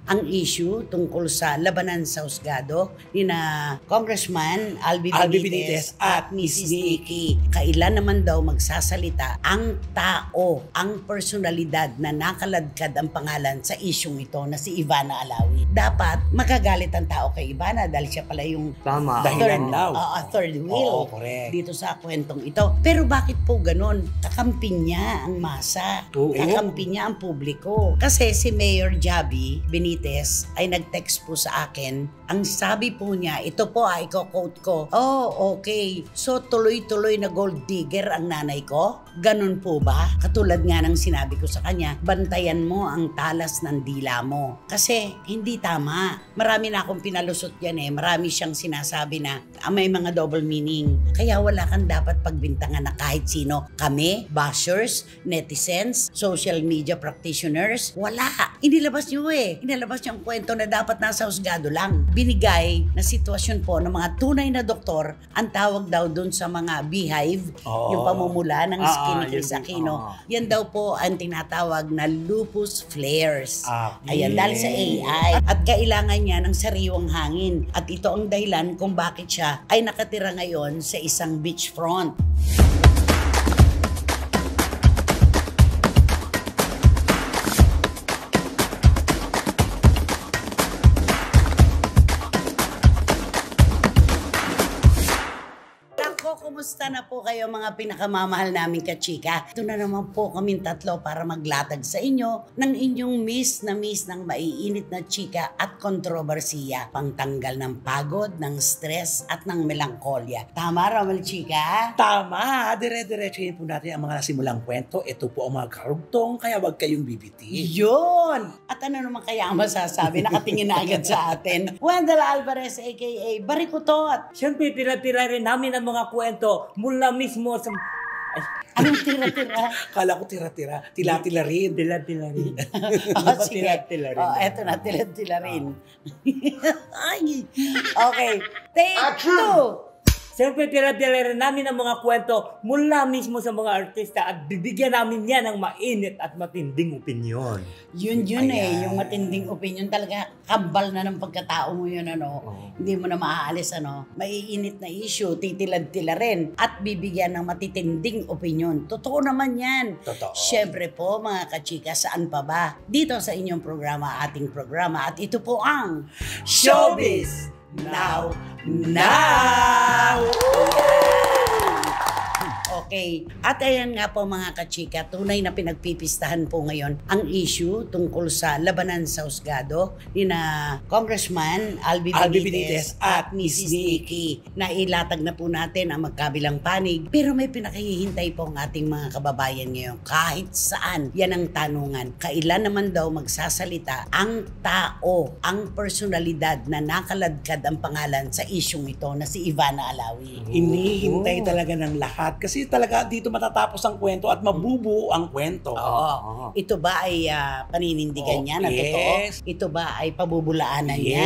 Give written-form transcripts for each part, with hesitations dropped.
ang issue tungkol sa labanan sa husgado ni na Congressman Albi Benitez at Mrs. Nikki. Kailan naman daw magsasalita ang tao, ang personalidad na nakaladkad ang pangalan sa isyung ito na si Ivana Alawi. Dapat magagalit ang tao kay Ivana dahil siya pala yung third wheel dito sa kwentong ito. Pero bakit po ganon? Kakampi niya ang masa. Kakampi niya ang publiko. Kasi si Mayor Javi Benitez ay nag-text po sa akin. Ang sabi po niya, ito po i-quote ko, okay. So tuloy-tuloy na gold digger ang nanay ko? Ganon po ba? Katulad nga ng sinabi ko sa kanya, bantayan mo ang talas ng dila mo. Kasi hindi tama. Marami na akong pinalusot yan Marami siyang sinasabi na may mga double meaning. Kaya wala kang dapat pagbintangan na kahit sino. Kami, bashers, netizens, social media practitioners, wala. Inilabas niyo Inilabas niyo ang kwento na dapat nasa husgado lang. Binigay na sitwasyon po ng mga tunay na doktor, ang tawag daw dun sa mga beehive, yung pamumula ng skin ni Chris Aquino. Yan daw po ang tinatawag na lupus flares. Ayan, dahil sa AI. At kailangan niya ng sariwang hangin. At ito ang dahilan kung bakit siya ay nakatira ngayon sa isang beachfront. Kumusta na po kayo mga pinakamamahal namin kachika? Ito na naman po kaming tatlo para maglatag sa inyo ng inyong miss ng maiinit na chika at kontrobersiya. Pangtanggal ng pagod, ng stress at ng melankolya. Tama, Romel Chika? Tama! Dire-diretsuhin po natin ang mga nasimulang kwento. Ito po ang mga karugtong, kaya wag kayong bibiti. Yun! At ano naman kaya ang masasabi? Nakatingin na agad sa atin. Wendell Alvarez aka Barikutot. Siyempre, tira-tira rin namin ang mga kwento mula mismo sa... Anong tira-tira? Kala ko tira-tira. Tila-tila rin. Tila-tila rin. Sige. Tila-tila rin. Eto na, tila-tila rin. Okay. Take two. Siyempre, tira-tira rin namin ang mga kwento mula mismo sa mga artista at bibigyan namin yan ng mainit at matinding opinyon. Yun yung matinding opinyon. Talaga, kambal na ng pagkatao mo yun, Hindi mo na maaalis, Maiinit na issue, titilad-tila rin. At bibigyan ng matitinding opinyon. Totoo naman yan. Totoo. Siyempre po, mga kachika, saan pa ba? Dito sa inyong programa, ating programa. At ito po ang Showbiz Now! Okay. At ayan nga po mga kachika, tunay na pinagpipistahan po ngayon ang issue tungkol sa labanan sa husgado ni na Congressman Albi Benitez at Mrs. Nikki. Nailatag na po natin ang magkabilang panig, pero may pinakahihintay po ang ating mga kababayan ngayon kahit saan. Yan ang tanungan. Kailan naman daw magsasalita ang tao, ang personalidad na nakaladkad ang pangalan sa isyung ito na si Ivana Alawi? Inihintay talaga ng lahat kasi talaga dito matatapos ang kwento at mabubuo ang kwento. Ito ba ay paninindigan niya na totoo? Ito ba ay pabubulaanan niya?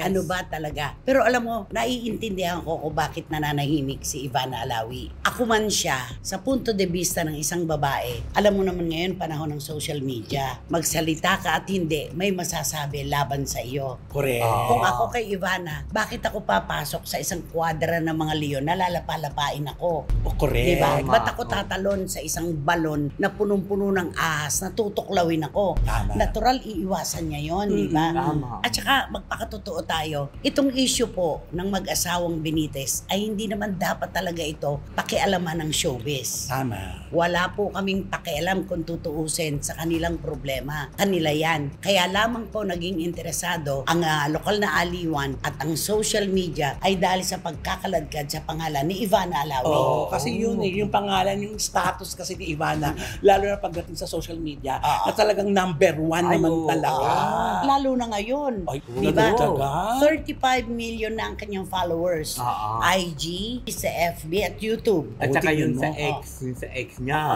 Ano ba talaga? Pero alam mo, naiintindihan ko kung bakit nananahimik si Ivana Alawi. Ako man siya, sa punto de vista ng isang babae, alam mo naman ngayon panahon ng social media, magsalita ka at hindi, may masasabi laban sa iyo. Correct. Kung ako kay Ivana, bakit ako papasok sa isang kwadra ng mga leon na lalapa-lapain ako? Correct. Diba? Ba't ako tatalon sa isang balon na punong-puno ng ahas na tutuklawin ako? Tama. Natural, iiwasan niya yon, di ba? At saka, magpakatotoo tayo, itong issue po ng mag-asawang Benitez ay hindi naman dapat talaga ito pakialaman ng showbiz. Tama. Wala po kaming pakialam kung tutuusin sa kanilang problema. Kanila yan. Kaya lamang po naging interesado ang lokal na aliwan at ang social media ay dahil sa pagkakaladkad sa pangalan ni Ivana Alawi. Kasi yun yung pangalan, yung status kasi ni Ivana, lalo na pagdating sa social media, na talagang number one naman talaga. Lalo na ngayon. Diba? 35 million na ang kanyang followers. IG, sa FB at YouTube. At saka yun sa ex niya.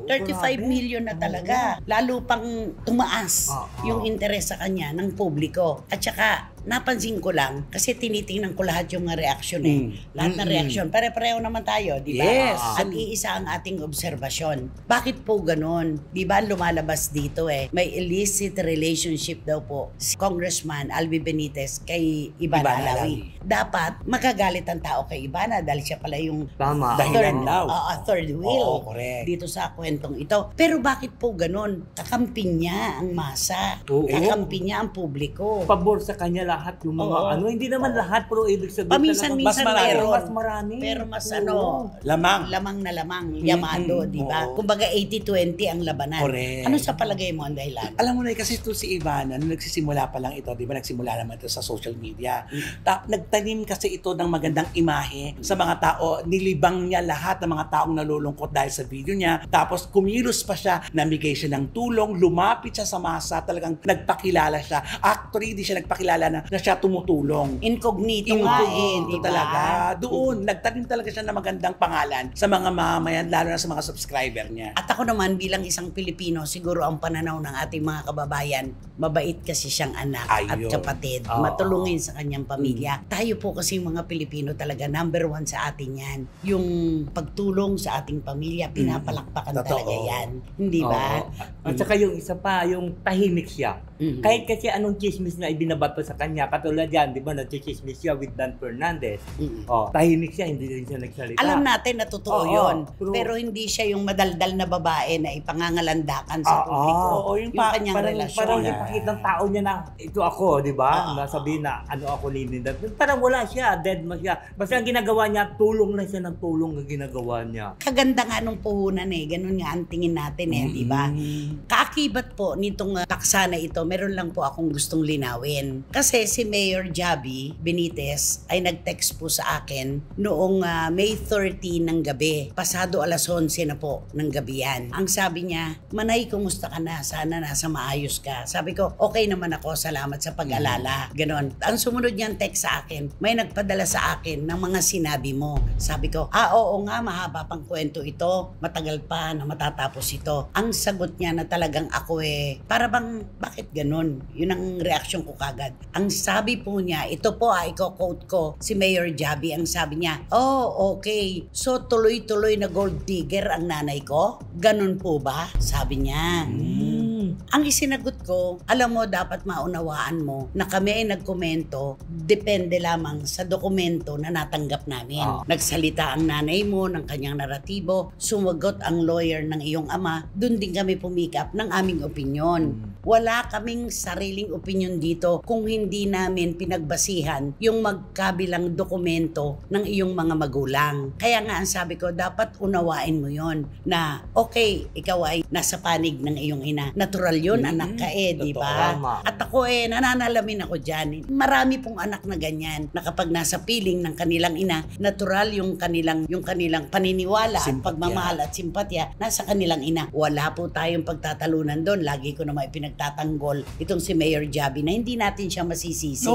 35 million na talaga. Lalo pang tumaas yung interes sa kanya ng publiko. At saka, napansin ko lang, kasi tinitingnan ko lahat yung mga reaksyon Lahat ng reaksyon. Pare-pareho naman tayo, di ba? Yes. At iisa ang ating obserbasyon. Bakit po ganon? Di ba lumalabas dito may illicit relationship daw po si Congressman Albi Benitez kay Ivana Alawi. Dapat makagalit ang tao kay Ivana dahil siya pala yung third wheel dito sa kwentong ito. Pero bakit po ganun? Kakampi niya ang masa. Kakampi niya ang publiko. Pabor sa kanya lahat yung mga hindi naman lahat, pero ibig sabihin paminsan-minsan mas marami. Pero mas lamang na lamang, yamado, di ba? Kumbaga 80-20 ang labanan. Correct. Ano sa palagay mo ang dahilan? Alam mo na kasi ito si Ivana, nung nagsisimula pa lang ito, di ba nagsimula naman ito sa social media. Nagtanim kasi ito ng magandang imahe sa mga tao. Nilibang niya lahat ng mga taong nalulungkot dahil sa video niya. Tapos kumilos pa siya, namigay siya ng tulong, lumapit siya sa masa, talagang nagpakilala siya. Actually, di siya nagpakilala na siya tumutulong. Incognito nga diba? Talaga. Doon, nagtanim talaga siya ng magandang pangalan sa mga mamamayan, lalo na sa mga subscriber niya. At ako naman bilang isang Pilipino, siguro ang pananaw ng ating mga kababayan, mabait kasi siyang anak at kapatid, matulungin sa kanyang pamilya. Tayo po kasi mga Pilipino talaga, number 1 sa atin yan. Yung pagtulong sa ating pamilya, pinapalakpakan talaga yan. Hindi ba? At saka yung isa pa, yung tahimik siya. Kahit kasi anong chismis na ibinabato sa kanya, katulad yan, di ba, nag-chismis siya with Dan Fernandez. Tahimik siya, hindi rin siya nagsalita. Alam natin na totoo yun. Pero hindi siya yung madaldal na babae na ipangangalandakan sa publiko. Yung kanyang relasyon. Parang ipakita ng tao niya na ito ako, di ba? Nasabihin na ano ako lininda. Parang wala siya, dead man siya. Basta ang ginagawa niya, tulong lang siya ng tulong ang ginagawa niya. Kaganda nga nung puhunan ganun nga ang tingin natin di ba? Kaakibat po nitong paksa na ito, meron lang po akong gustong linawin. Kasi si Mayor Javi Benitez ay nag-text po sa akin noong May 30 ng gabi. Pasado alas 11 na po ng gabi yan. Ang sabi niya, Manay, kumusta ka na? Sana nasa maayos ka. Sabi ko, okay naman ako. Salamat sa pag-alala. Ganon. Ang sumunod niyang text sa akin, may nagpadala sa akin ng mga sinabi mo. Sabi ko, oo nga, mahaba pang kwento ito. Matagal pa na matatapos ito. Ang sagot niya na talagang ako para bang, bakit ganon? Yun ang reaksyon ko kagad. Ang sabi po niya, ito po i-quote ko, si Mayor Javi, ang sabi niya, okay. So tuloy-tuloy na gold digger ang nanay ko? Ganon po ba? Sabi niya. Ang isinagot ko, alam mo, dapat maunawaan mo na kami ay nagkomento, depende lamang sa dokumento na natanggap namin. Nagsalita ang nanay mo ng kanyang naratibo, sumagot ang lawyer ng iyong ama, dun din kami pumikap ng aming opinyon. Wala kaming sariling opinyon dito kung hindi namin pinagbasihan yung magkabilang dokumento ng iyong mga magulang. Kaya nga ang sabi ko, dapat unawain mo yon na okay, ikaw ay nasa panig ng iyong ina. Natural yun, anak ka di ba? At ako nananalamin ako dyan. Marami pong anak na ganyan, na kapag nasa piling ng kanilang ina, natural yung kanilang paniniwala at pagmamahal at simpatya nasa kanilang ina. Wala po tayong pagtatalunan doon. Lagi ko naman ipinagtatanggol itong si Mayor Javi na hindi natin siya masisisi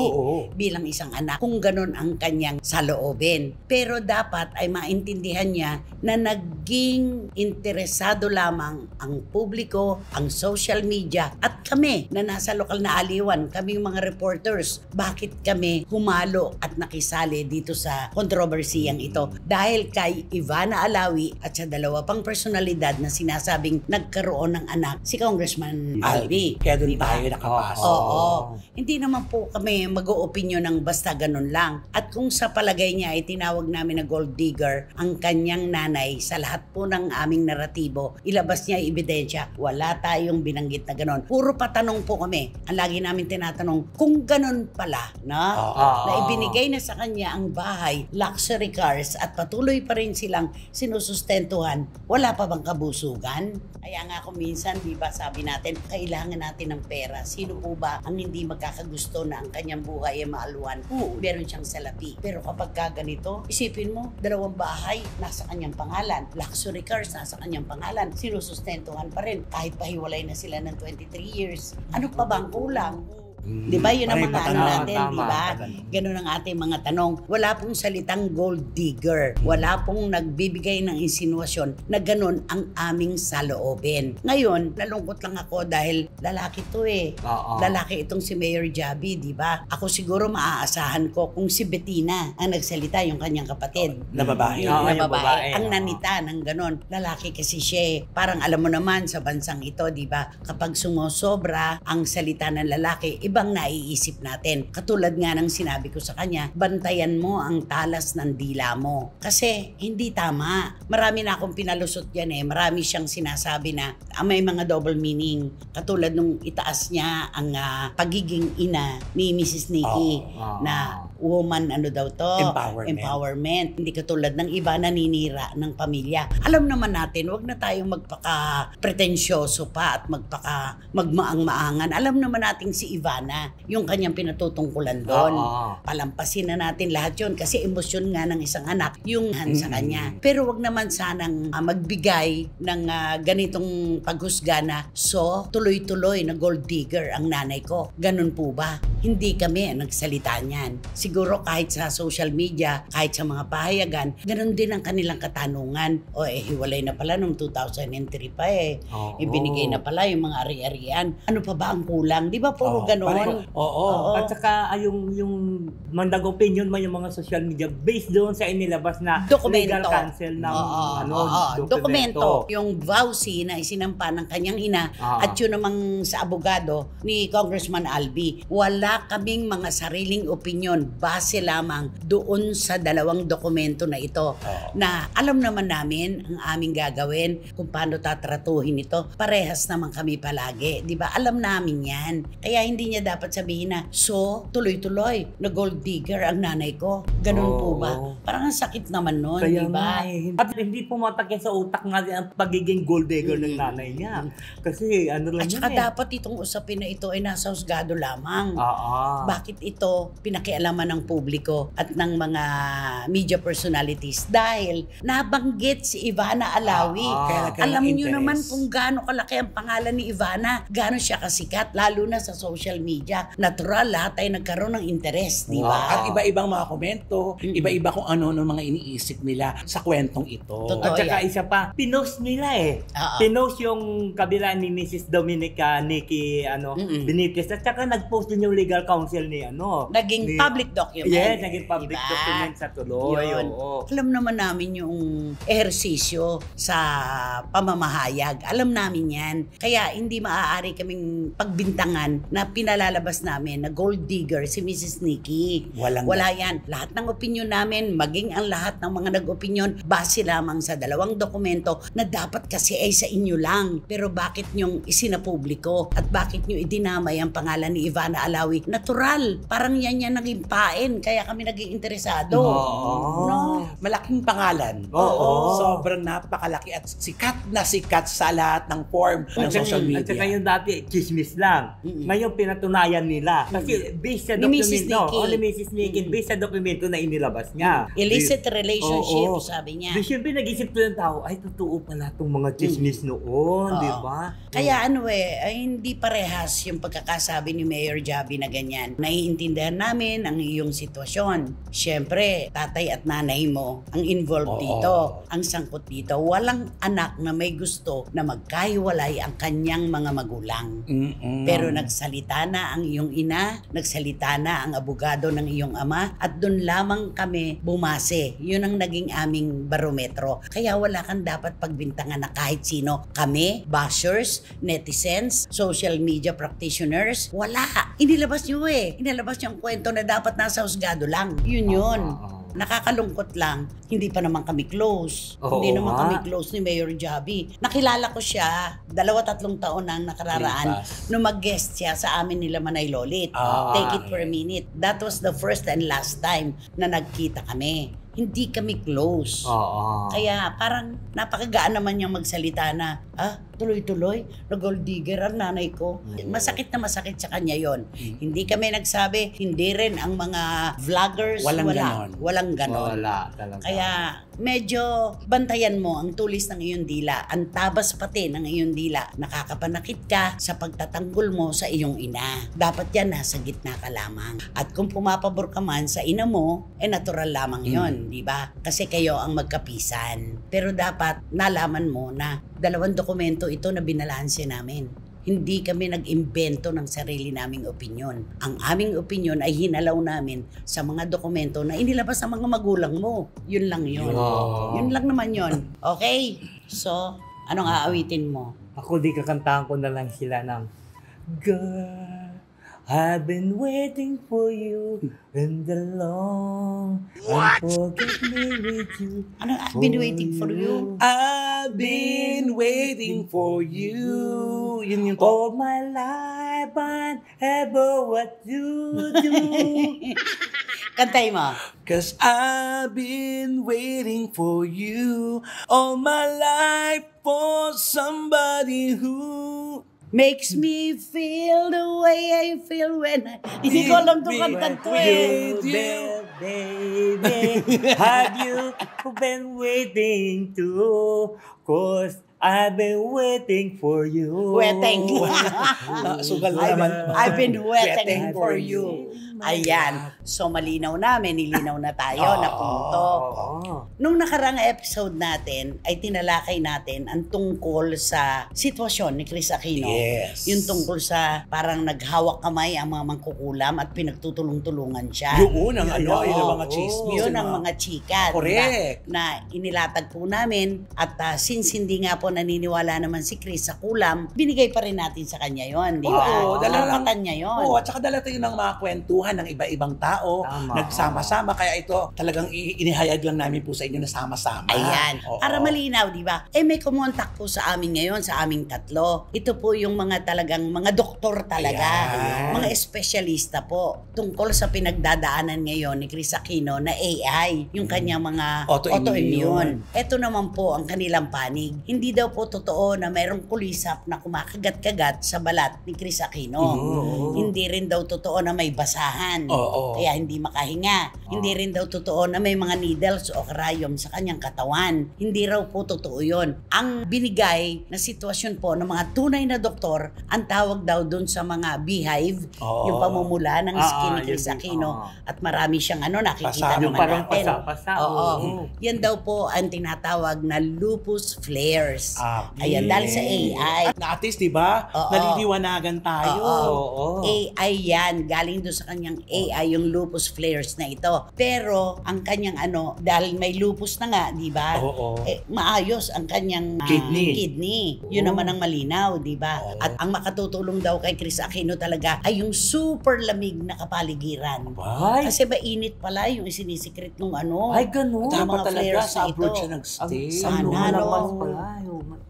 bilang isang anak kung ganun ang kanyang saloobin. Pero dapat ay maintindihan niya na naging interesado lamang ang publiko, ang social media at kami na nasa lokal na aliwan, kami yung mga reporters. Bakit kami humalo at nakisali dito sa kontrobersiyang ito? Dahil kay Ivana Alawi at sa dalawa pang personalidad na sinasabing nagkaroon ng anak, si Congressman Albi. Kaya doon tayo nakapasok. Hindi naman po kami mag-o-opinyon ng basta ganun lang. At kung sa palagay niya ay tinawag namin na gold digger ang kanyang nanay sa lahat po ng aming naratibo, ilabas niya ebidensya. Wala tayong binanggit na ganun. Puro patanong po kami. Ang lagi namin tinatanong, kung ganun pala, na ibinigay na sa kanya ang bahay, luxury cars, at patuloy pa rin silang sinusustentuhan, wala pa bang kabusugan? Kaya nga kung minsan, di ba sabi natin, kailangan natin ng pera. Sino po ba ang hindi magkakagusto na ang kanyang buhay ay maaluan? Meron siyang salapi. Pero kapag ganito, isipin mo, 2 bahay, nasa kanyang pangalan. Luxury cars, nasa kanyang pangalan. Sinusustentuhan pa rin. Kahit pahiwalay na sila ng 23 years. Ano pa bang kulang? Di ba? Yun ang mga ano natin, tama, di ba? Ganun ang ating mga tanong. Wala pong salitang gold digger. Wala pong nagbibigay ng insinuasyon na ganun ang aming saloobin. Ngayon, nalungkot lang ako dahil lalaki to eh. Lalaki itong si Mayor Javi, di ba? Ako siguro maaasahan ko kung si Bettina ang nagsalita, yung kanyang kapatid. Na babae. Na babae. Ang nanita ng ganon. Lalaki kasi siya eh. Parang alam mo naman sa bansang ito, di ba? Kapag sumosobra ang salita ng lalaki, ibang naiisip natin. Katulad nga ng sinabi ko sa kanya, bantayan mo ang talas ng dila mo. Kasi hindi tama. Marami na akong pinalusot yan eh. Marami siyang sinasabi na may mga double meaning. Katulad nung itaas niya ang pagiging ina ni Mrs. Nikki na woman ano daw to? Empowerment. Hindi katulad ng iba naninira ng pamilya. Alam naman natin, wag na tayong magpaka-pretensyoso pa at magmaang-maangan. Alam naman natin si Ivana, yung kanyang pinatutungkulan doon. Palampasin na natin lahat yun kasi emosyon nga ng isang anak yung sa kanya. Pero wag naman sanang magbigay ng ganitong paghusga na tuloy-tuloy na gold digger ang nanay ko. Ganun po ba? Hindi kami nagsalita niyan. Siguro kahit sa social media, kahit sa mga pahayagan, ganun din ang kanilang katanungan. Hiwalay na pala nung 2003 pa eh. Ibinigay na pala yung mga ari-arian. Ano pa ba ang kulang? Di ba puro ganun? At saka yung mandag opinion mo yung mga social media based doon sa inilabas na legal cancel ng dokumento. Yung vowsy na isinampa ng kanyang ina at yun namang sa abogado ni Congressman Albi. Wala kaming mga sariling opinion base lamang doon sa dalawang dokumento na ito na alam naman namin ang aming gagawin kung paano tatratuhin ito. Parehas naman kami palagi. Di ba? Alam namin yan. Kaya hindi niya dapat sabihin na tuloy-tuloy na gold digger ang nanay ko. Ganun po ba? Parang ang sakit naman nun, di ba? At hindi pumatak yan sa utak natin ang pagiging gold digger ng nanay niya. Kasi ano lang at saka dapat itong usapin na ito ay nasa husgado lamang. Bakit ito pinakialaman ng publiko at ng mga media personalities? Dahil nabanggit si Ivana Alawi. Alam niyo naman kung gaano kalaki ang pangalan ni Ivana, gaano siya kasikat, lalo na sa social media. Natural, lahat ay nagkaroon ng interes, di ba? At iba-ibang mga komento, iba-iba kung ano mga iniisip nila sa kwentong ito. At saka isa pa, pinost nila eh. Pinost yung kabila ni Mrs. Dominica Nikki Benitez at saka nag-post din yung legal counsel ni naging public document. Yes, naging public document sa tuloy. Alam naman namin yung ehersisyo sa pamamahayag. Alam namin yan. Kaya hindi maaari kaming pagbintangan na pinalalabas namin na gold digger si Mrs. Nikki. Wala yan. Lahat ng opinion namin, maging ang lahat ng mga nag-opinion, base lamang sa dalawang dokumento na dapat kasi ay sa inyo lang. Pero bakit nyong isinapubliko at bakit nyo idinamay ang pangalan ni Ivana Alawi? Natural. Parang yan naging pain. Kaya kami naging interesado. Malaking pangalan. Sobrang napakalaki at sikat na sikat sa lahat ng form ng social media. At saka yung dati, chismis lang. Ngayon, pinatunayan nila. Kasi based sa dokumento, ni Mrs. Nikki, based sa dokumento na inilabas niya. Illicit relationship, sabi niya. Siyempre, nag-isip to ng tao, ay, totoo pala itong mga chismis noon, di ba? Kaya hindi parehas yung pagkakasabi ni Mayor Javi na ganyan. Naiintindihan namin ang iyong sitwasyon. Siyempre, tatay at nanay mo ang involved dito, ang sangkot dito. Walang anak na may gusto na magkahiwalay ang kanyang mga magulang. Pero nagsalita na ang iyong ina, nagsalita na ang abogado ng iyong ama, at doon lamang kami bumase. Yun ang naging aming barometro. Kaya wala kang dapat pagbintangan na kahit sino. Kami, bashers, netizens, social media practitioners, wala. Inilabas nyo Inilabas nyo ang kwento na dapat nasa husgado lang. Yun. Nakakalungkot lang, hindi pa naman kami close. Hindi naman kami close ni Mayor Javi. Nakilala ko siya 2-3 taon nang nakararaan nung mag-guest siya sa amin nila Manay Lolit. Take it for a minute. That was the first and last time na nagkita kami. Hindi kami close. Kaya parang napakagaan naman niyang magsalita na, tuloy-tuloy, na gold digger ang nanay ko. Masakit na masakit sa kanya yon. Hindi kami nagsabi, hindi rin ang mga vloggers, walang ganon. Wala talaga. Kaya medyo bantayan mo ang tulis ng iyong dila, ang tabas pati ng iyong dila. Nakakapanakit ka sa pagtatanggol mo sa iyong ina. Dapat yan nasa gitna ka lamang. At kung pumapabor ka man sa ina mo, natural lamang yon, di ba? Kasi kayo ang magkapisan. Pero dapat nalaman mo na 2 dokumento ito na binalanse namin. Hindi kami nag-imbento ng sarili naming opinyon. Ang aming opinyon ay hinalaw namin sa mga dokumento na inilabas ng mga magulang mo. Yun lang yun. Yun lang naman yun. Okay? So, anong aawitin mo? Ako di kakantahan ko na lang sila ng Girl, I've been waiting for you in the long forget me with you. Ano, I've been waiting for you? I've been waiting for you. Yun yung all my life and ever what you do. Kantay mo. 'Cause I've been waiting for you all my life for somebody who Makes me feel the way I feel when I... Hindi ko alam itong kantan to eh. Baby, have you been waiting to? 'Cause I've been waiting for you. Waiting. Sugal naman. I've been waiting for you. Ayan. So malinaw na, may nilinaw na tayo na punto. Nung nakarang episode natin, ay tinalakay natin ang tungkol sa sitwasyon ni Kris Aquino. Yes. Yung tungkol sa parang naghawak kamay ang mga mangkukulam at pinagtutulong-tulungan siya. Yun ang ano, yun ang mga chismis. Yun ang mga chika. Correct. Na inilatag po namin at since hindi nga po naniniwala naman si Kris sa kulam, binigay pa rin natin sa kanya yon, di ba? Oo, Karapatan niya yon. Oo, at saka dala tayo ng mga kwentuhan ng iba-ibang tao, nagsama-sama, kaya ito talagang inihayag lang namin po sa inyo na sama-sama. Ayan. Oo. Para malinaw, di ba? May kumontak po sa amin ngayon, sa aming tatlo. Ito po yung mga talagang mga doktor talaga. Ayan. Mga espesyalista po. Tungkol sa pinagdadaanan ngayon ni Kris Aquino na AI, yung kanyang mga autoimmune. Ito naman po ang kanilang panig. Hindi daw po totoo na mayroong kulisap na kumakagat-kagat sa balat ni Kris Aquino. Hindi rin daw totoo na may basahan. Kaya hindi makahinga. Hindi rin daw totoo na may mga needles o karayom sa kanyang katawan. Hindi raw po totoo yun. Ang binigay na sitwasyon po ng mga tunay na doktor, ang tawag daw dun sa mga beehive, yung pamumula ng skin ni Kris Aquino. At marami siyang nakikita naman parang natin. pasa-pasa. Yan daw po ang tinatawag na lupus flares. Ayan, dahil sa AI. Na-artist, di ba? Naliliwanagan tayo. AI yan. Galing doon sa kanyang AI, yung lupus flares na ito. Pero, ang kanyang dahil may lupus na nga, di ba? Maayos ang kanyang kidney. Yun naman ang malinaw, di ba? At ang makatutulong daw kay Kris Aquino talaga ay yung super lamig na kapaligiran. Kasi mainit pala yung isinisikret nung Ay, ganun. Dapat talaga sa abroad siya nag-stay.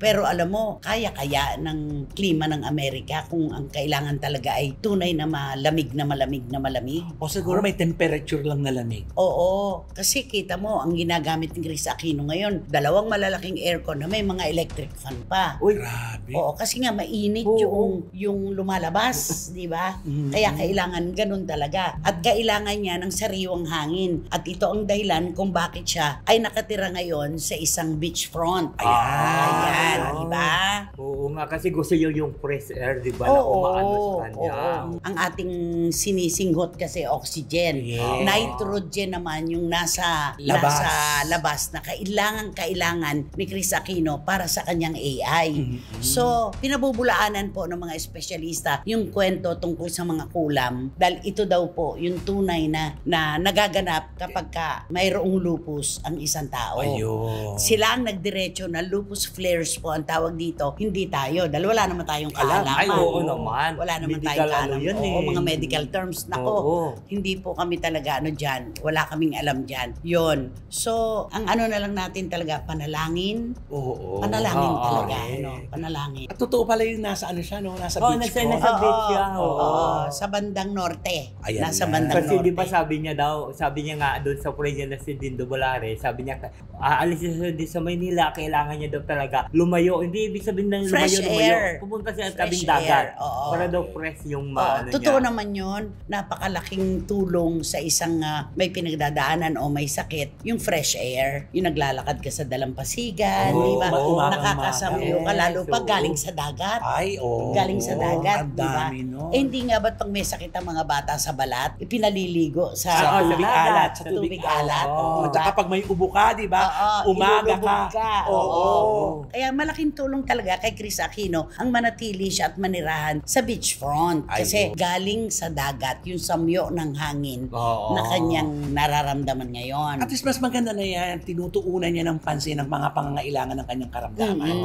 Pero alam mo, kaya ng klima ng Amerika kung ang kailangan talaga ay tunay na malamig na malamig. O siguro may temperature lang na lamig. Oo. Kasi kita mo, ang ginagamit ni Kris Aquino ngayon, 2 malalaking aircon na may mga electric fan pa. Uy, grabe. Oo, kasi nga mainit yung lumalabas, di ba? Kaya kailangan ganun talaga. At kailangan niya ng sariwang hangin. At ito ang dahilan kung bakit siya ay nakatira ngayon sa isang beachfront. Ayan, di ba? Oo nga, kasi gusto yung fresh air, di ba, na umaano sa kanya. Ang ating sinisinggot kasi oxygen. Nitrogen naman yung nasa labas na kailangan ni Kris Aquino para sa kanyang AI. So, pinabubulaanan po ng mga espesyalista yung kwento tungkol sa mga kulam dahil ito daw po yung tunay na nagaganap kapag mayroong lupus ang isang tao. Sila ang nagdiretso na lupus flares po ang tawag dito, hindi tayo. Dahil wala naman tayong kaalaman. Ay, oo naman. Wala naman tayong kaalaman. Mga medical terms. Nako, hindi po kami talaga dyan. Wala kaming alam dyan. Yun. So, ang na lang natin talaga, panalangin. Panalangin talaga. Panalangin. At totoo pala yung nasa siya, nasa beach. Nasa beach siya. Sa bandang norte. Ayan nasa bandang kasi norte. Kasi di ba sabi niya nga doon sa president na si Dindo Bolare, sabi niya, aalis siya sa Maynila, kailangan niya daw talaga lumayo. Hindi ibig sabihin na Fresh lumayo. air. Pupunta sa Fresh tabing air. dagat. Oo. Para daw fresh yung Totoo niya. naman yun. Napakalaking tulong sa isang may pinagdadaanan o may sakit. Yung fresh air. Yung naglalakad ka sa dalampasigan. Oo, Di ba? umagang-umaga. Nakakasamuyo ka lalo pag galing sa dagat. Ay, oo. Galing sa dagat, Ang di ba? dami, no? Hindi nga ba't pag may sakit ang mga bata sa balat, ipinaliligo Sa sa tubig dagat. alat. Sa tubig alat. Oo. Di At ba? saka pag may ubo ka, di ba? Oo, Umaga ilulubog ka. Oo. Oo. Kaya malaking tulong talaga kay Chris Aquino ang manatili siya at manirahan sa beachfront. Kasi Ayun. galing sa dagat, yung samyo ng hangin Oo. na kanyang nararamdaman ngayon. At least mas maganda na yan, tinutuunan niya ng pansin ng mga pangangailangan ng kanyang karamdaman.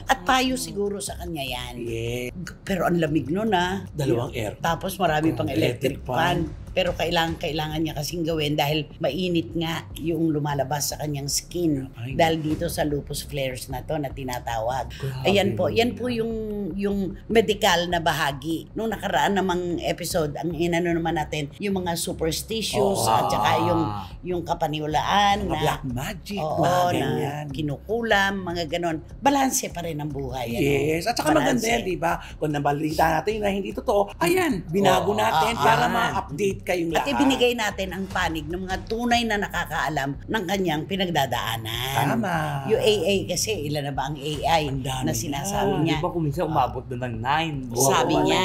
At payo siguro sa kanya yan. Yeah. Pero ang lamig nun Dalawang air. Tapos marami pang Electric electric fan. Pero kailangan niya kasing gawin dahil mainit nga yung lumalabas sa kanyang skin. Ay. Dahil dito sa lupus flares na to na tinatawag. Grabe. Yan po yung medical na bahagi. Nung nakaraan namang episode, ang inano naman natin, yung mga superstitious Oo. at saka yung kapaniwalaan Mga na black magic, oo, mga na ganyan. kinukulam, mga ganon. Balanse pa rin ang buhay. Yes. At saka maganda yan, di ba? Kung nabalita natin na hindi totoo, ayan, binago Oo. natin para ma-update kayong At lahat. ibinigay natin ang panig ng mga tunay na nakakaalam ng kanyang pinagdadaanan. Tama. Yung AA kasi, ilan na ba ang AI Ang dami na na. sinasabi niya? Di ba kung minsan umabot na ng 9? Sabi niya,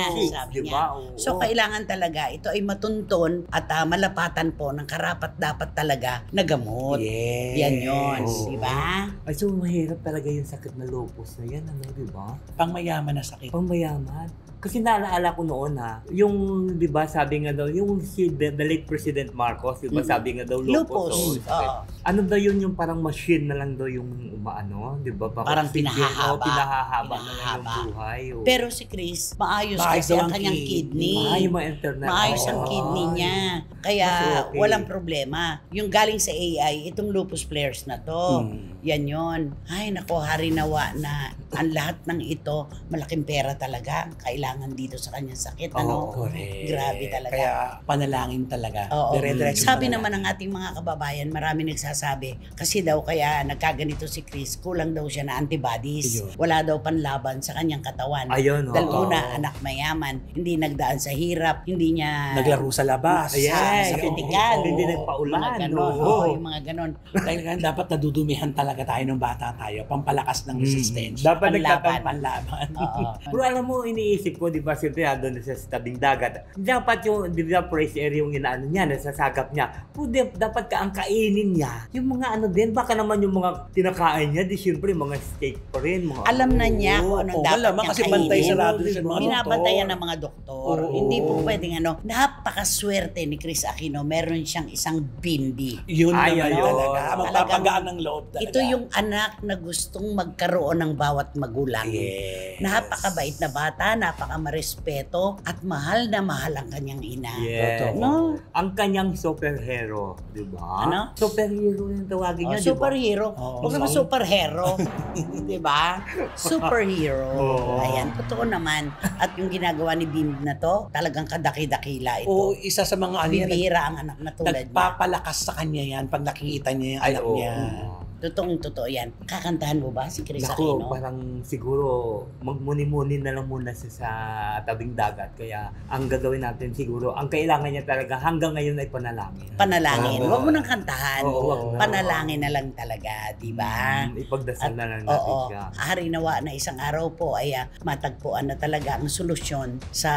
Di ba? Oo. So kailangan talaga, ito ay matunton at malapatan po ng karapat dapat talaga na gamot. Yes. Yan yun, Oo. di ba? Ay, so mahirap talaga yung sakit na lupus na yan, di ba? Pangmayaman na sakit. Pangmayaman. Kasi naalala ko noon yung, di ba, sabi nga daw, yung the late President Marcos, di ba, sabi nga daw lupus. Lupus. sakit. Oo. Ano daw yun yung parang machine na lang daw yung umaano, di ba? Parang pinahahaba. Pinahahaba na lang yung Pinahahaba. buhay. Oo. Pero si Chris, maayos Maayos kasi daw ang ang kanyang kidney. kidney. yung mga internal. Maayos ang Oo. kidney niya. Kaya Mas okay. walang problema. Yung galing sa AI, itong lupus flares na to. Yan yon. Ay, nako, harinawa na ang lahat ng ito, malaking pera talaga ang kailangan dito sa kanyang sakit. Ano? Correct. Grabe talaga. Kaya panalangin talaga. Oo. Dire-diretso Sabi panalangin. naman ng ating mga kababayan, marami nagsasabi, kasi daw kaya nagkaganito si Chris, kulang daw siya na antibodies. Ayun. Wala daw panlaban sa kanyang katawan. Ayun, oo. Dahil una, anak mayaman, hindi nagdaan sa hirap, hindi niya Naglaro sa labas. Yes. sa Oo. pitikal. Hindi nagpaulan. Mga ganon. Oo. Oo, yung mga ganon. Kaya dapat nadudumihan talaga tayo ng bata tayo. Pampalakas ng resistance. Dapat Panlaban. Panlaban. Oo. Pero alam mo, iniisip ko, di ba, siyempre, doon sa tabing dagat, dapat yung, di ba, fresh air yung inaano niya, nasasagap niya. Pero dapat ang kainin niya, yung mga ano din, baka naman yung mga tinakain niya, di siyempre, mga steak pa rin. Mga, Alam na niya kung anong Oo, dapat malamang niyang kasi bantay kainin. sarado siya ng mga Binabantayan doktor. ng mga doktor. Oo. Hindi po pwedeng ano. Napakaswerte ni Chris Aquino. Meron siyang isang bindi. Yun Ay, naman ayun. talaga. Magpapagaan ng loob talaga. Ito yung anak na gustong magkaroon ng bawat magulang. Yes. Napakabait na bata, napakamarespeto, at mahal na mahal ang kanyang ina. Yes. Totoo. No? Ang kanyang superhero, di ba? Ano? Superhero yung tawagin Oh, niya, di ba? superhero. Oo. Huwag naman superhero. Di ba? Superhero. Oo. Ayan, totoo naman. At yung ginagawa ni Bim na to, talagang kadaki-dakila ito. O isa sa mga ano yan, Bibihira ang anak na tulad niya. nagpapalakas sa kanya yan pag nakikita niya yung Ay, anak oo. niya. Totoo yan. Kakantahan mo ba si Chris Naku, Aquino? parang siguro magmuni-muni na lang muna siya sa tabing dagat. Kaya ang gagawin natin siguro, ang kailangan niya talaga hanggang ngayon ay panalangin. Panalangin. Oo. Huwag mo nang kantahan. Oo, wag na. Panalangin na lang talaga, di ba? Ipagdasal na lang natin Oo, siya. harinawa na isang araw po ay matagpuan na talaga ang solusyon sa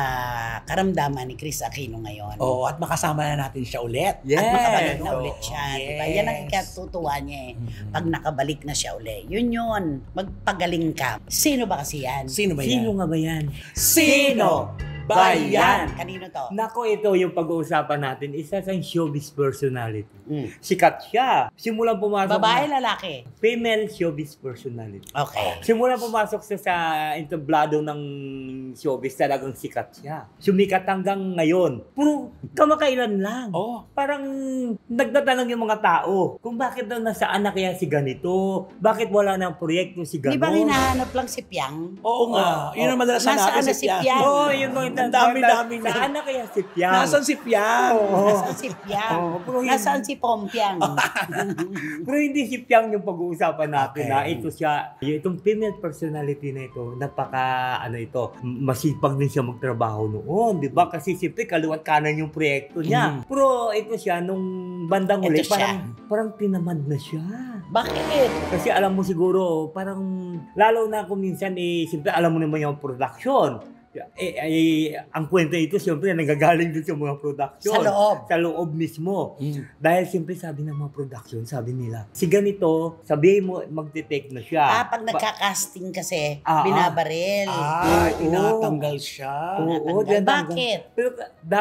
karamdaman ni Chris Aquino ngayon. Oo, at makasama na natin siya ulit. Yes. At makabalik na Oo. ulit siya. Yes. Diba? Yan ang ikatutuwa niya eh. Pag nakabalik na siya ulit. Yun. Magpagaling ka. Sino ba kasi yan? Sino ba yan? Sino nga ba yan? Sino ba yan? Kanino to? Nako, ito yung pag-uusapan natin. Isa sa showbiz personality. Mm. Sikat siya. Simulang pumasok Babae, na, lalaki? female showbiz personality. Okay. Simulang pumasok siya sa entablado ng showbiz, talagang sikat siya. Sumikat hanggang ngayon. Puro kamakailan lang. Oh, Parang nagtatanong yung mga tao kung bakit daw nasa anak kaya si ganito, bakit wala nang proyekto si Di ganon. ba hinahanap lang si Piang? oo nga. Yun ang madalas Nasaan natin na si Piang? Oo, yun ang Ang dami-dami na. Saan na kaya si Piang? Nasaan si Piang? Nasaan si Piang? Nasaan si Pompiang? Pero hindi si Piang yung pag-uusapan natin Okay. na ito siya, itong female personality na ito, masipag din siya magtrabaho noon, di ba? Kasi siyempre kaliwat kanan yung proyekto niya. Pero ito siya, nung bandang uli, Ito siya. parang tinamad na siya. Bakit? Kasi alam mo siguro, parang, lalo na kung minsan, siyempre alam mo naman yung production. Ang kwento ito, siyempre, nanggagaling dun sa mga production. Sa loob. Sa loob mismo. Dahil siyempre, sabi ng mga production, sabi nila, si ganito, sabihin mo, magte-take na siya. Pag nagka-casting kasi, Ah, binabaril. Tinatanggal siya. Oo, Bakit? Pero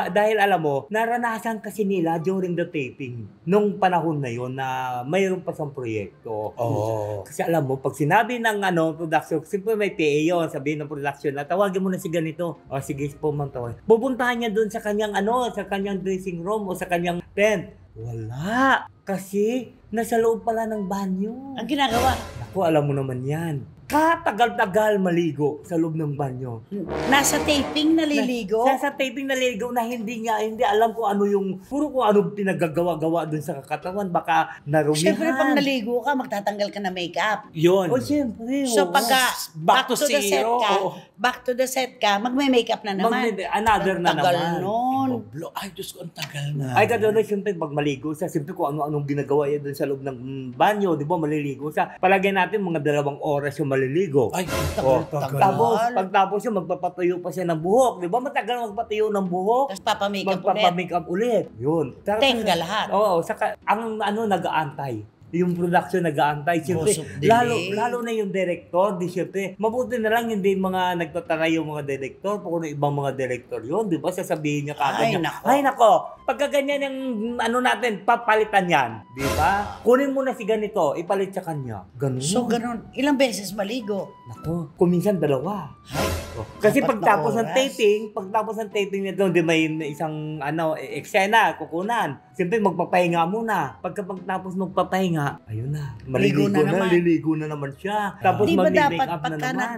dahil alam mo, naranasan kasi nila during the taping, nung panahon na yon na mayroon pa siyang proyekto. Oo. Kasi alam mo, pag sinabi ng production, siyempre may PA yun, sabihin ng production na tawagin mo na si ganito. O sige po, ma'am, tawagin. Pupuntahan niya doon sa kanyang sa kanyang dressing room o sa kanyang tent. Wala. Kasi nasa loob pala ng banyo. Ang ginagawa, Ako, alam mo naman yan. Katagal-tagal maligo sa loob ng banyo. nasa taping naliligo. Sa taping naliligo na hindi alam kung ano yung, puro kung ano pinagagawa-gawa dun sa kakatawan, baka narumihan. Siyempre, pag naligo ka, magtatanggal ka na makeup. Yun. O, siyempre. So, oo. pagka Back to zero. back to the set ka, magme-makeup na naman. Another na Tagal naman. nun. Ay, Diyos ko, ang tagal na. Ay, katulad siyempre, pag maligo siya, siyempre kung ano-anong ginagawa yan dun sa loob ng banyo, di ba, maliligo siya. Palagay natin, mga 2 oras yung maliligo. Ay, Oh, tagal. pagtapos siya, magpapatuyo pa siya ng buhok. Di ba, matagal magpatuyo ng buhok? Tapos papamakeup ulit. Magpapamakeup ulit. Yun. Tenga lahat. Oo, saka ang nag-aantay. Yung production nag-aantay. Siyempre, Cause of delay. lalo na yung director, di siyempre, mabuti na lang hindi mga nagtatara yung mga director, kung ano ibang mga director yun, di ba? Sasabihin niya kagad Ay, niya, nako. ay nako, pagka ganyan yung natin, papalitan yan, di ba? Kunin mo na si ganito, ipalit sa kanya. Ganun. So, ganun. Ilang beses maligo? Nako, kung minsan 2. Oh. Kasi Apat na pagtapos ng oras. taping nito, di may isang eksena, kukunan. Siyempre magpapahinga muna. Pagtapos magpapahinga, ayun na. Ligo na naman. Liligo na naman siya. Tapos Di ba mag-make dapat up na pagka naman.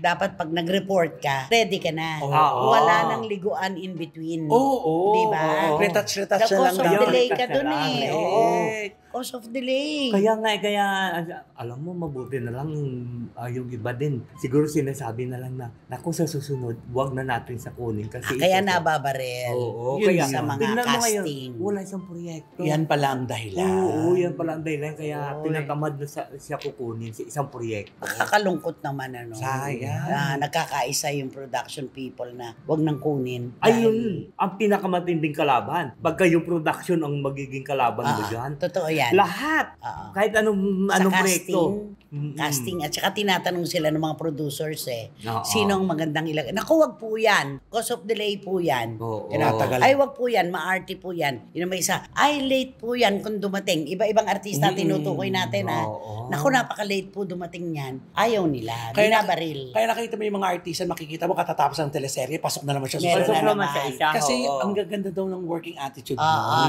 dapat pag nag-report ka, ready ka na. Oo. Wala nang liguan in between. Oo. Di ba? Retouch The na lang cause of dapat. delay ka Retouch dun na lang, eh. eh. Oo. Cause of delay. Kaya alam mo, mabuti na lang yung iba din. Siguro sinasabi na lang na, naku, sa susunod, wag na natin sa kunin. Kasi Kaya ito- nababaril. Oo, Yun kaya sa mga tingnan mo ngayon, casting. wala isang proyekto. Yan pala ang dahilan. Oo, yan pala ang dahilan. Kaya Oy. tinatamad na siya kukunin sa isang proyekto. Nakakalungkot naman Sayang. Na nagkakaisa yung production people na wag nang kunin. Ayun, ang pinakamatinding kalaban. Pagka yung production ang magiging kalaban mo dyan. Totoo yan. Lahat. Oo. Kahit anong Sa proyekto. casting at saka tinatanong sila ng mga producers Oo. sino ang magandang ilagay. Naku, wag po yan. Cause of delay po yan. Oo. Tinatagal. Ay, wag po yan. Maarte po yan. Yun ang may isa. Ay, late po yan kung dumating. Iba-ibang artista tinutukoy natin Oo. Naku, napaka-late po dumating yan. Ayaw nila. Binabaril. Kaya nakita mo yung mga artista, makikita mo katatapos ng teleserye, pasok na naman siya sa Meron Pasok na naman sa naman. isa. Kasi oo. ang gaganda daw ng working attitude mo.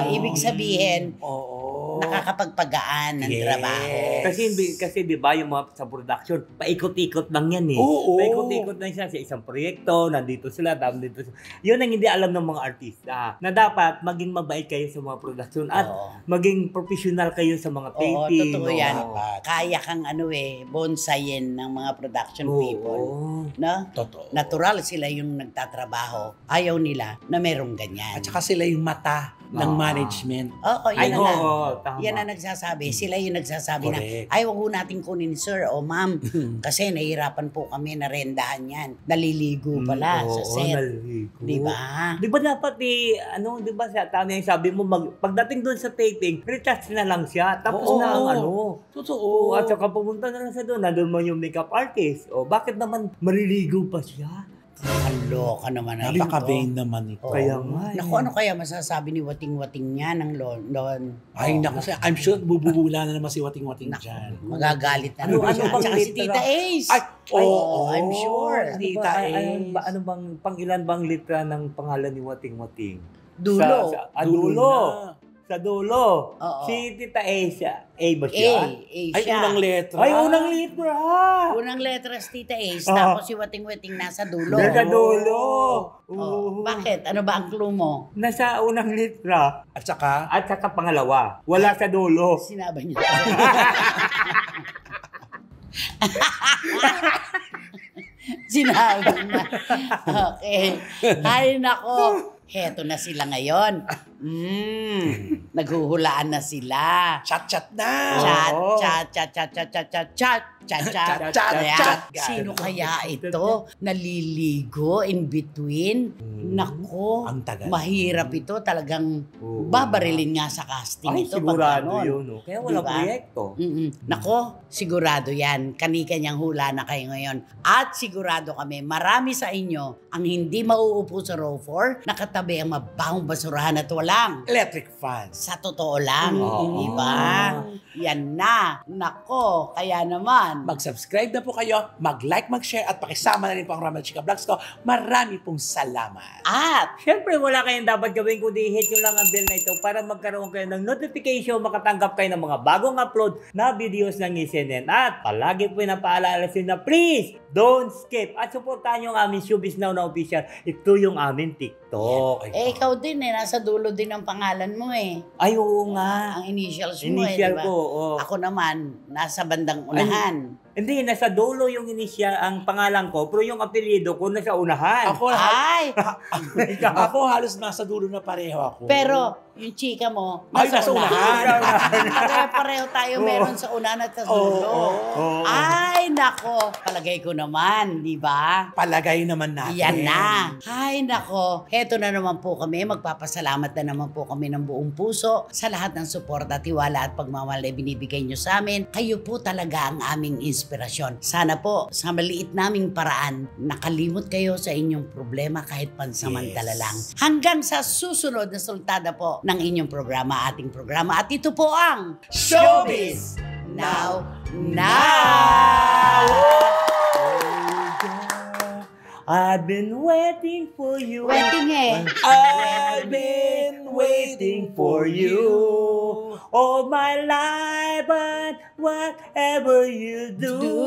Ibig sabihin, Oo. nakakapagpagaan ng Yes. trabaho. Kasi 'di ba yung mga sa production, paikot-ikot lang yan eh. Oo. Paikot-ikot lang siya sa isang proyekto, nandito sila, dito. Yun ang hindi alam ng mga artista. Na dapat maging mabait kayo sa mga production at Oo. maging professional kayo sa mga Oo, taping. totoo yan. Oo. Kaya kang bonsayin ng mga production people. Oo. No? Totoo. Natural sila yung nagtatrabaho. Ayaw nila na merong ganyan. At saka sila yung mata ng management. Oo, Ay, yan na nga. oo, tama. Yan na nagsasabi. Sila yung nagsasabi Correct. na, ay, wag ho natin kunin, sir o ma'am. Kasi nahihirapan po kami na rendahan yan. Naliligo pala sa set. Naliligo. Di ba? Di ba dapat di ba tama yung sabi mo, pagdating doon sa taping, retouch na lang siya. Tapos Oo. na ang Totoo. At saka pumunta na lang siya doon, nandun mo yung makeup artist. O bakit naman maliligo pa siya? Kaloka naman na ito. Napaka-vain naman ito. Kaya nga. Naku, ano kaya masasabi ni Wating-Wating niya ng Lon? Ay, naku, I'm sure bububula na naman si Wating-Wating dyan. Magagalit na Ano naman siya. bang Tsaka si literal? Tita Ace. Ay, oo, I'm sure. Tita Ace. Ano bang, pang ilan bang litra ng pangalan ni Wating-Wating? Dulo. Dulo. Sa dulo. Oo. Si Tita Asia. A ba siya? A Ay, siya. unang letra. Ay, unang litra. Unang letras Tita Ace, Oo. tapos si Wating-Wating nasa dulo. Nasa dulo. Oh, bakit? Ano ba ang clue mo? Nasa unang litra. At saka, At saka pangalawa. Wala sa dulo. Sinabi niyo. Sinabi na. Okay. Ay, nako. Heto na sila ngayon. Naghuhulaan na sila. chat-chat na. Chat, Oo. chat, chat, chat, chat, chat, chat, chat, chat, chat, Chat, Ayan. chat. Sino kaya ito? Naliligo in between? Nako, Ang tagal. mahirap ito. Talagang Oo. babarilin nga sa casting Ay, ito. sigurado pag ganon. yun. No? Kaya wala Diba? proyekto. Nako, sigurado yan. Kani-kanyang hula na kayo ngayon. At sigurado kami, marami sa inyo ang hindi mauupo sa row 4, nakatabi ang mabahong basurahan at walang. Electric fans. Sa totoo lang, Oo. di ba? Yan na. Nako, kaya naman. Mag-subscribe na po kayo, mag-like, mag-share, at pakisama na rin po ang Ramel Chica Vlogs ko. Marami pong salamat. At Siyempre, wala kayong dapat gawin kundi hit nyo lang ang bell na ito para magkaroon kayo ng notification, makatanggap kayo ng mga bagong upload na videos ng SNN. At palagi po napaalala sa inyo na please, don't skip. At supportahan nyo ang aming Showbiz Now na official. Ito yung aming TikTok. ikaw din nasa dulo din ang pangalan mo eh. Ay, oo nga. Ang initials mo Initial eh, di ba? ko, oo. Ako naman, nasa bandang unahan. Hindi, nasa dulo yung initial, ang pangalan ko, pero yung apelyido ko nasa unahan. Ako, Ay! ako halos nasa dulo na pareho ako. Pero yung chika mo, Ay, nasa unahan. Pareho tayo meron sa unahan at sa dulo. Oo. Ay, nako. Palagay ko naman, di ba? Palagay naman natin. Yan na. Ay, nako. Heto na naman po kami. Magpapasalamat na naman po kami ng buong puso sa lahat ng suporta, tiwala at pagmamahal na binibigay nyo sa amin. Kayo po talaga ang aming inspirasyon. Sana po, sa maliit naming paraan, nakalimot kayo sa inyong problema kahit pansamantala Yes. lang. Hanggang sa susunod na sultada po ng inyong programa, ating programa. At ito po ang Showbiz Now. Now! I've been waiting for you. Waiting eh. I've been waiting for you all my life, but whatever you do,